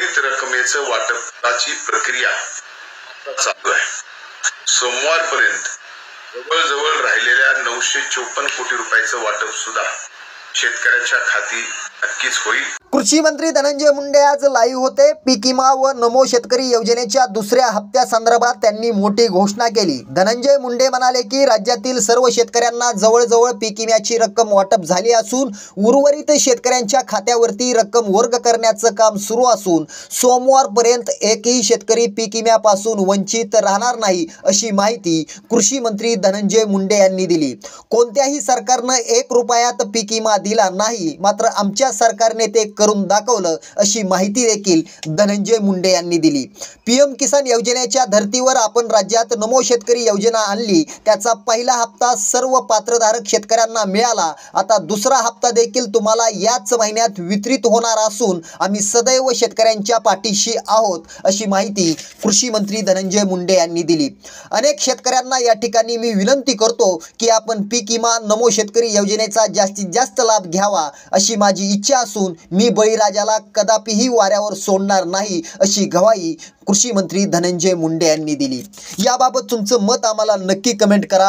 उर्वरित रकमेचं वाटपाची प्रक्रिया चालू आहे। सोमवारपर्यंत जवळजवळ राहिलेल्या 954 कोटी रुपयाचं वाटप सुद्धा शेतकऱ्यांच्या खाती नक्कीच होईल। कृषी मंत्री धनंजय मुंडे आज लाईव्ह होते। पीक विमा व नमो शेतकरी योजनेच्या दुसऱ्या हप्त्यासंदर्भात त्यांनी मोठी घोषणा केली। धनंजय मुंडे म्हणाले की राज्यातील सर्व शेतकऱ्यांना जवळजवळ पीक विम्याची रक्कम वाटप झाली असून उर्वरित शेतकऱ्यांच्या खात्यावरती रक्कम वर्ग करण्याचं काम सुरू असून सोमवारपर्यंत एकही शेतकरी पीक विम्यापासून वंचित राहणार नाही अशी माहिती कृषी मंत्री धनंजय मुंडे यांनी दिली। कोणत्याही सरकारनं 1 रुपयात पीक विमा दिला नाही, मात्र आमच्या सरकारने ते करून दाखवलं अशी माहिती देखील धनंजय मुंडे यांनी दिली। पीएम किसान योजनेच्या धर्तीवर आपण राज्यात नमो शेतकरी योजना आणली, त्याचा पहिला हप्ता सर्व पात्रधारक शेतकऱ्यांना मिळाला। आता दुसरा हप्ता देखील तुम्हाला याच महिन्यात वितरित होणार असून आम्ही सदैव शेतकऱ्यांच्या पाठीशी आहोत अशी माहिती कृषी मंत्री धनंजय मुंडे यांनी दिली। अनेक शेतकऱ्यांना या ठिकाणी मी विनंती करतो की आपण पीक विमा नमो शेतकरी योजनेचा जास्तीत जास्त लाभ घ्यावा अशी माझी इच्छा असून मी बळीराजाला कदापिही वाऱ्यावर सोडणार नाही अशी ग्वाही कृषी मंत्री धनंजय मुंडे यांनी दिली। याबाबत तुमचं मत आम्हाला नक्की कमेंट करा।